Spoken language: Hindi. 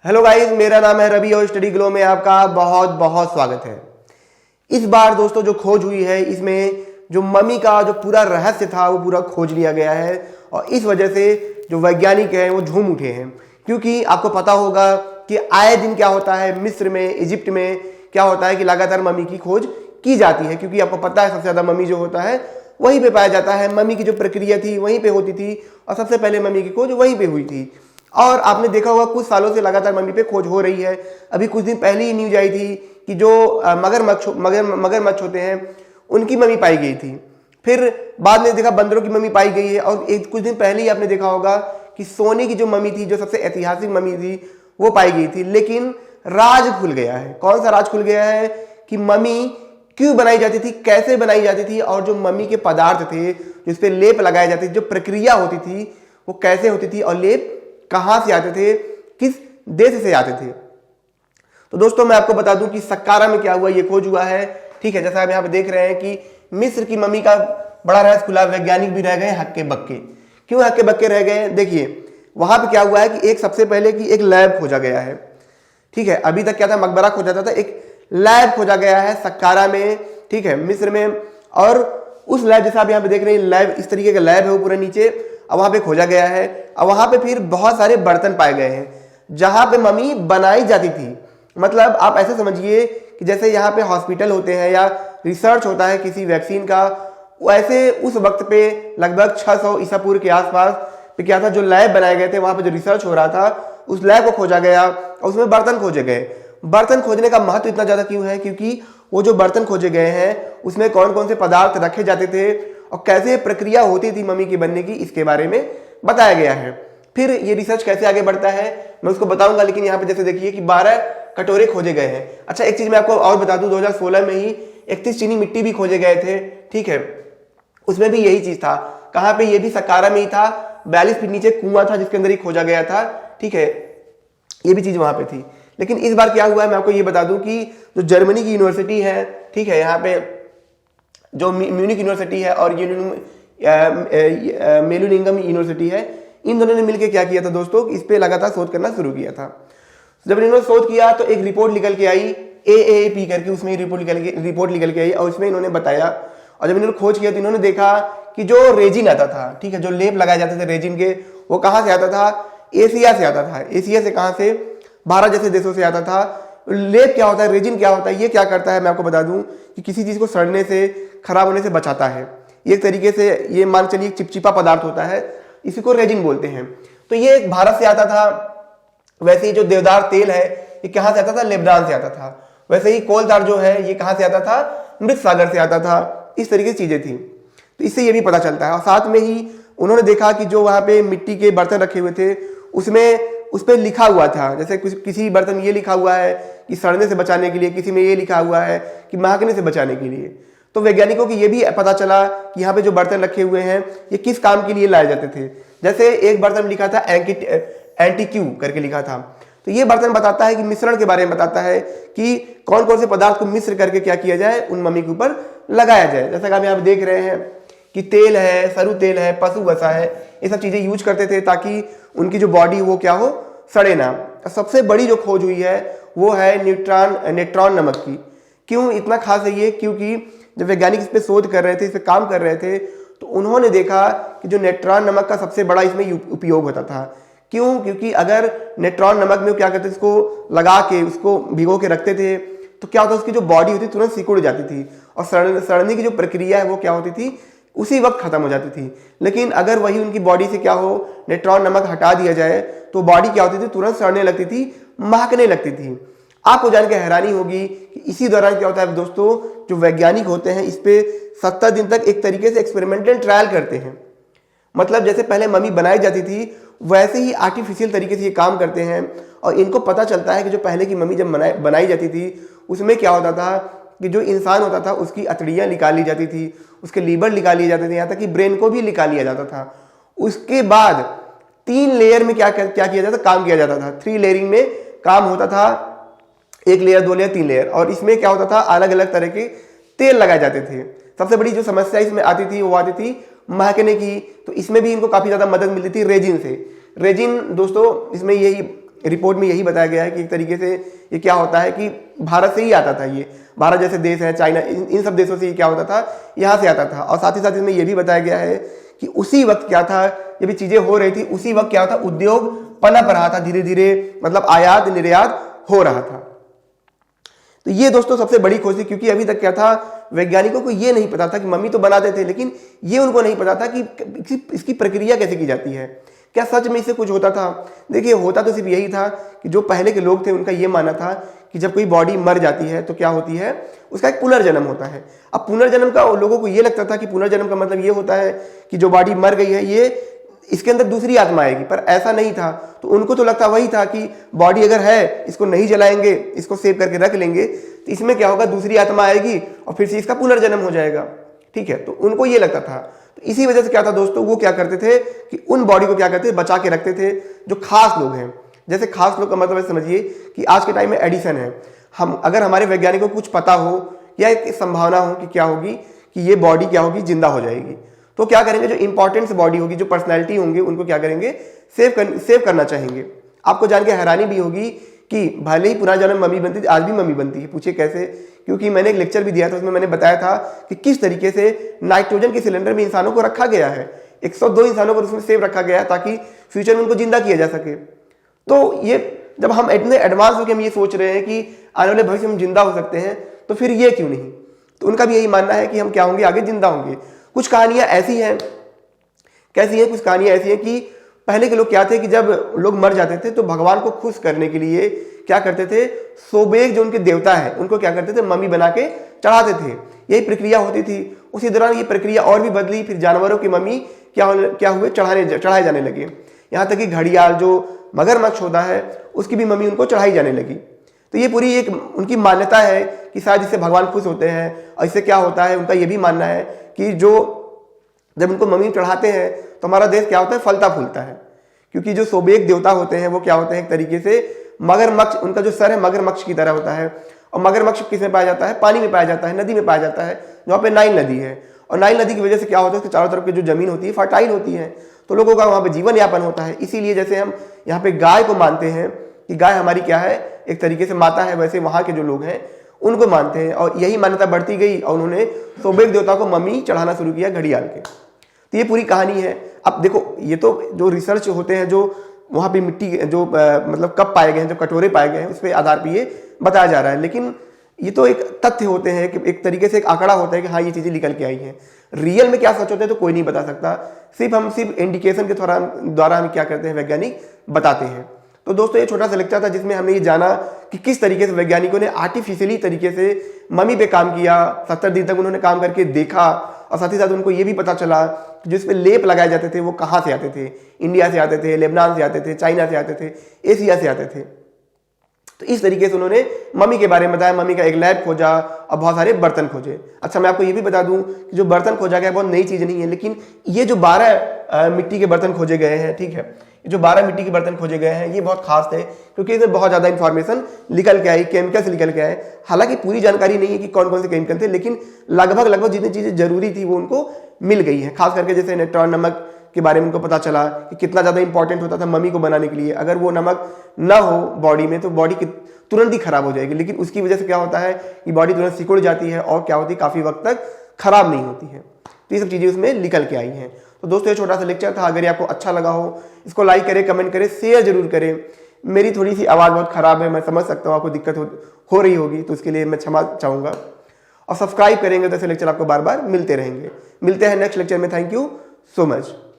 हेलो गाइस, मेरा नाम है रवि और स्टडी ग्लो में आपका बहुत बहुत स्वागत है। इस बार दोस्तों जो खोज हुई है इसमें जो मम्मी का जो पूरा रहस्य था वो पूरा खोज लिया गया है और इस वजह से जो वैज्ञानिक हैं वो झूम उठे हैं। क्योंकि आपको पता होगा कि आए दिन क्या होता है मिस्र में, इजिप्ट में क्या होता है कि लगातार मम्मी की खोज की जाती है। क्योंकि आपको पता है सबसे ज़्यादा मम्मी जो होता है वहीं पे पाया जाता है। मम्मी की जो प्रक्रिया थी वहीं पे होती थी और सबसे पहले मम्मी की खोज वहीं पे हुई थी। और आपने देखा होगा कुछ सालों से लगातार मम्मी पे खोज हो रही है। अभी कुछ दिन पहले ही न्यूज आई थी कि जो मगरमच्छ होते हैं उनकी मम्मी पाई गई थी। फिर बाद में देखा बंदरों की मम्मी पाई गई है और कुछ दिन पहले ही आपने देखा होगा कि सोने की जो मम्मी थी, जो सबसे ऐतिहासिक मम्मी थी, वो पाई गई थी। लेकिन राज खुल गया है। कौन सा राज खुल गया है कि मम्मी क्यों बनाई जाती थी, कैसे बनाई जाती थी और जो मम्मी के पदार्थ थे जिस पे लेप लगाए जाते थे, जो प्रक्रिया होती थी वो कैसे होती थी और लेप कहां से आते थे, किस देश से आते थे। तो दोस्तों मैं आपको बता दूं कि सक्कारा में क्या हुआ, ये खोज हुआ है। ठीक है, जैसा आप यहां पे देख रहे हैं कि मिस्र की मम्मी का बड़ा रहस्य खुला। वैज्ञानिक भी रह गए हक्के बक्के। क्यों हक्के बक्के रह गए? देखिए वहां पे क्या हुआ है कि सबसे पहले कि एक लैब खोजा गया है। ठीक है, अभी तक क्या था, मकबरा खोजा जाता था, एक लैब खोजा गया है सक्कारा में, ठीक है, मिस्र में। और उस लैब जैसा आप यहाँ पे देख रहे हैं, लैब इस तरीके का लैब है वो पूरा नीचे, अब वहां पे खोजा गया है। अब वहां पे फिर बहुत सारे बर्तन पाए गए हैं जहां पे मम्मी बनाई जाती थी। मतलब आप ऐसे समझिए कि जैसे यहाँ पे हॉस्पिटल होते हैं या रिसर्च होता है किसी वैक्सीन का, वैसे उस वक्त पे लगभग 600 ईसा पूर्व के आसपास पे क्या था, जो लैब बनाए गए थे वहां पे जो रिसर्च हो रहा था उस लैब को खोजा गया और उसमें बर्तन खोजे गए। बर्तन खोजने का महत्व इतना ज्यादा क्यों है? क्योंकि वो जो बर्तन खोजे गए हैं उसमें कौन कौन से पदार्थ रखे जाते थे और कैसे प्रक्रिया होती थी मम्मी की बनने की, इसके बारे में बताया गया है। फिर ये रिसर्च कैसे आगे बढ़ता है मैं उसको बताऊंगा, लेकिन यहाँ पे जैसे देखिए कि 12 कटोरे खोजे गए हैं। अच्छा एक चीज मैं आपको और बता दूं, 2016 में ही 31 चीनी मिट्टी भी खोजे गए थे। ठीक है, उसमें भी यही चीज था। कहाँ पे? ये भी सक्कारा में ही था। 42 फीट नीचे कुआं था जिसके अंदर ही खोजा गया था। ठीक है, ये भी चीज वहां पे थी। लेकिन इस बार क्या हुआ है मैं आपको ये बता दूं कि जो जर्मनी की यूनिवर्सिटी है, ठीक है, यहाँ पे जो म्यूनिक यूनिवर्सिटी है और मेलुनिंगम यूनिवर्सिटी है, इन दोनों ने मिलकर क्या किया था दोस्तों, इस पे लगातार शोध करना शुरू किया था। जब इन्होंने शोध किया तो एक रिपोर्ट निकल के आई AAP करके, उसमें रिपोर्ट निकल के आई और उसमें इन्होंने बताया। और जब इन्होंने खोज किया तो इन्होंने देखा कि जो रेजिन आता था, ठीक है, जो लेप लगाए जाते थे रेजिन के, वो कहाँ से आता था? एशिया से आता था। एशिया से कहाँ से? भारत जैसे देशों से आता था। लेप क्या होता है, रेजिन क्या होता है, ये क्या करता है मैं आपको बता दूं कि किसी चीज को सड़ने से, खराब होने से बचाता है। एक तरीके से ये मान चलिए चिपचिपा पदार्थ होता है, इसी को रेजिन बोलते हैं। तो ये भारत से आता था। वैसे ही जो देवदार तेल है ये कहां से आता था? लेबनान से आता था। वैसे ही कोलदार जो है ये कहां से आता था? मृत सागर से आता था। इस तरीके की चीजें थी। तो इससे ये भी पता चलता है। और साथ में ही उन्होंने देखा कि जो वहां पे मिट्टी के बर्तन रखे हुए थे उसमें उस पर लिखा हुआ था, जैसे किसी बर्तन ये लिखा हुआ है कि सड़ने से बचाने के लिए, किसी में ये लिखा हुआ है कि महकने से बचाने के लिए। तो वैज्ञानिकों को ये भी पता चला कि यहाँ पे जो बर्तन रखे हुए हैं ये किस काम के लिए लाए जाते थे। जैसे एक बर्तन लिखा था एंटीक्यू करके लिखा था। तो ये बर्तन बताता है कि मिश्रण के बारे में बताता है कि कौन कौन से पदार्थ को मिश्र करके क्या किया जाए, उन मम्मी के ऊपर लगाया जाए। जैसा कि आप यहाँ पे देख रहे हैं कि तेल है, सरु तेल है, पशु वसा है, ये सब चीजें यूज करते थे ताकि उनकी जो बॉडी वो क्या हो, सड़े ना। सबसे बड़ी जो खोज हुई है वो है नेट्रॉन नमक की। क्यों इतना खास है ये? क्योंकि जब वैज्ञानिक इस पे शोध कर रहे थे, इस पे काम कर रहे थे, तो उन्होंने देखा कि जो नेट्रॉन नमक का सबसे बड़ा इसमें उपयोग होता था। क्यों? क्योंकि अगर नेट्रॉन नमक में क्या करते थे, इसको लगा के उसको भिगो के रखते थे तो क्या होता, उसकी जो बॉडी होती तुरंत सिकुड़ जाती थी और सड़ने की जो प्रक्रिया है वो क्या होती थी, उसी वक्त खत्म हो जाती थी। लेकिन अगर वही उनकी बॉडी से क्या हो, नेट्रॉन नमक हटा दिया जाए तो बॉडी क्या होती थी, तुरंत सड़ने लगती थी, महकने लगती थी। आपको जान के हैरानी होगी कि इसी दौरान क्या होता है दोस्तों, जो वैज्ञानिक होते हैं इस पे 70 दिन तक एक तरीके से एक्सपेरिमेंटल ट्रायल करते हैं। मतलब जैसे पहले मम्मी बनाई जाती थी वैसे ही आर्टिफिशियल तरीके से ये काम करते हैं। और इनको पता चलता है कि जो पहले की मम्मी जब बनाई जाती थी उसमें क्या होता था कि जो इंसान होता था उसकी अतड़ियाँ निकाल ली जाती थी, उसके लीवर निकाल लिए जाते थे, यहाँ तक कि ब्रेन को भी निकाल लिया जाता था। उसके बाद 3 लेयर में क्या किया जाता था, काम किया जाता था। 3 लेयरिंग में काम होता था, 1 लेयर, 2 लेयर, 3 लेयर। और इसमें क्या होता था, अलग अलग तरह के तेल लगाए जाते थे। सबसे बड़ी जो समस्या इसमें आती थी वो आती थी महकने की। तो इसमें भी इनको काफी ज्यादा मदद मिलती थी रेजिन से। रेजिन दोस्तों इसमें यही रिपोर्ट में यही बताया गया है कि एक तरीके से ये क्या होता है कि भारत से ही आता था, ये भारत जैसे देश है, चाइना, इन सब देशों से ये क्या होता था, यहाँ से आता था। और साथ ही साथ इसमें यह भी बताया गया है कि उसी वक्त क्या था, जब ये चीजें हो रही थी उसी वक्त क्या था, उद्योग पनप रहा था धीरे धीरे, मतलब आयात निर्यात हो रहा था। तो ये दोस्तों सबसे बड़ी खोज थी, क्योंकि अभी तक क्या था, वैज्ञानिकों को ये नहीं पता था कि मम्मी तो बनाते थे, लेकिन ये उनको नहीं पता था कि इसकी प्रक्रिया कैसे की जाती है, क्या सच में इससे कुछ होता था। देखिए होता तो सिर्फ यही था कि जो पहले के लोग थे उनका ये मानना था कि जब कोई बॉडी मर जाती है तो क्या होती है, उसका एक पुनर्जन्म होता है। अब पुनर्जन्म का लोगों को ये लगता था कि पुनर्जन्म का मतलब ये होता है कि जो बॉडी मर गई है ये इसके अंदर दूसरी आत्मा आएगी, पर ऐसा नहीं था। तो उनको तो लगता वही था कि बॉडी अगर है, इसको नहीं जलाएंगे, इसको सेव करके रख लेंगे, तो इसमें क्या होगा, दूसरी आत्मा आएगी और फिर से इसका पुनर्जन्म हो जाएगा। ठीक है, तो उनको ये लगता था। तो इसी वजह से क्या था दोस्तों, वो क्या करते थे कि उन बॉडी को क्या करते थे, बचा के रखते थे। जो खास लोग हैं, जैसे खास लोग का मतलब समझिए कि आज के टाइम में एडिशन है, हम अगर हमारे वैज्ञानिकों को कुछ पता हो या एक संभावना हो कि क्या होगी, कि ये बॉडी क्या होगी, जिंदा हो जाएगी, तो क्या करेंगे, जो इंपॉर्टेंट बॉडी होगी, जो पर्सनैलिटी होंगे, उनको क्या करेंगे, सेव करना चाहेंगे। आपको जान के हैरानी भी होगी कि भले ही पुराना जन्म मम्मी बनती थी, आज भी मम्मी बनती है। पूछे कैसे, क्योंकि मैंने एक लेक्चर भी दिया था, उसमें मैंने बताया था कि किस तरीके से नाइट्रोजन के सिलेंडर में इंसानों को रखा गया है। 102 इंसानों को उसमें सेव रखा गया है ताकि फ्यूचर में उनको जिंदा किया जा सके। तो ये जब हम इतने एडवांस होकर हम ये सोच रहे हैं कि आने वाले भविष्य में जिंदा हो सकते हैं, तो फिर ये क्यों नहीं। तो उनका भी यही मानना है कि हम क्या होंगे, आगे जिंदा होंगे। कुछ कहानियां ऐसी हैं, कैसी हैं, कुछ कहानियां ऐसी हैं कि पहले के लोग क्या थे कि जब लोग मर जाते थे तो भगवान को खुश करने के लिए क्या करते थे, सोबेग जो उनके देवता है उनको क्या करते थे, मम्मी बना के चढ़ाते थे। यही प्रक्रिया होती थी। उसी दौरान ये प्रक्रिया और भी बदली, फिर जानवरों की मम्मी क्या हुए, चढ़ाए जाने लगे। यहाँ तक कि घड़ियाल जो मगरमच्छ होता है उसकी भी मम्मी उनको चढ़ाई जाने लगी। तो ये पूरी एक उनकी मान्यता है कि शायद इससे भगवान खुश होते हैं। और इससे क्या होता है, उनका ये भी मानना है कि जब उनको मम्मी चढ़ाते हैं तो हमारा देश क्या होता है, फलता फूलता है। क्योंकि जो सोबेग देवता होते हैं वो क्या होते हैं, एक तरीके से मगरमच्छ, उनका जो सर है मगरमच्छ की तरह होता है। और मगरमच्छ किस में पाया जाता है, पानी में पाया जाता है, नदी में पाया जाता है, जहाँ पे नाइल नदी है। और नाइल नदी की वजह से क्या होता है, उसके चारों तरफ की जो जमीन होती है फर्टाइल होती है, तो लोगों का वहाँ पे जीवन यापन होता है। इसीलिए जैसे हम यहाँ पे गाय को मानते हैं कि गाय हमारी क्या है, एक तरीके से माता है, वैसे वहाँ के जो लोग हैं उनको मानते हैं। और यही मान्यता बढ़ती गई और उन्होंने सोबेग देवता को मम्मी चढ़ाना शुरू किया घड़ियाल के। तो ये पूरी कहानी है। अब देखो, ये तो जो रिसर्च होते हैं, जो वहाँ पे मिट्टी जो मतलब कप पाए गए हैं, जो कटोरे पाए गए हैं, उस पर आधार पर ये बताया जा रहा है। लेकिन ये तो एक तथ्य होते हैं कि एक तरीके से एक आंकड़ा होता है कि हाँ ये चीज़ें निकल के आई हैं। रियल में क्या सच होता है तो कोई नहीं बता सकता, सिर्फ इंडिकेशन के द्वारा हम क्या करते हैं, वैज्ञानिक बताते हैं। तो दोस्तों ये छोटा सा लेक्चर था जिसमें हमने ये जाना कि किस तरीके से वैज्ञानिकों ने आर्टिफिशियली तरीके से मम्मी पे काम किया। 70 दिन तक उन्होंने काम करके देखा और साथ ही साथ उनको ये भी पता चला कि जो इस पे लेप लगाए जाते थे वो कहाँ से आते थे, इंडिया से आते थे, लेबनान से आते थे, चाइना से आते थे, एशिया से आते थे। तो इस तरीके से उन्होंने मम्मी के बारे में बताया, मम्मी का एक लैब खोजा और बहुत सारे बर्तन खोजे। अच्छा, मैं आपको ये भी बता दूं कि जो बर्तन खोजा गया बहुत नई चीज़ नहीं है, लेकिन ये जो 12 मिट्टी के बर्तन खोजे गए हैं, ठीक है, ये जो 12 मिट्टी के बर्तन खोजे गए हैं ये बहुत खास थे क्योंकि इसमें बहुत ज़्यादा इंफॉर्मेशन निकल के आई, केमिकल्स निकल के आए। हालांकि पूरी जानकारी नहीं है कि कौन कौन से केमिकल थे, लेकिन लगभग जितनी चीज़ें जरूरी थी वो उनको मिल गई हैं। खास करके जैसे नेट्रॉन नमक के बारे में उनको पता चला कि कितना ज़्यादा इंपॉर्टेंट होता था मम्मी को बनाने के लिए। अगर वो नमक ना हो बॉडी में तो बॉडी तुरंत ही खराब हो जाएगी, लेकिन उसकी वजह से क्या होता है कि बॉडी तुरंत सिकुड़ जाती है और क्या होती है, काफ़ी वक्त तक खराब नहीं होती है। तो ये सब चीज़ें उसमें निकल के आई हैं। तो दोस्तों ये छोटा सा लेक्चर था। अगर ये आपको अच्छा लगा हो इसको लाइक करें, कमेंट करें, शेयर जरूर करें। मेरी थोड़ी सी आवाज़ बहुत ख़राब है, मैं समझ सकता हूँ आपको दिक्कत हो रही होगी, तो उसके लिए मैं क्षमा चाहूँगा। और सब्सक्राइब करेंगे तो ऐसे लेक्चर आपको बार बार मिलते रहेंगे। मिलते हैं नेक्स्ट लेक्चर में। Thank you so much.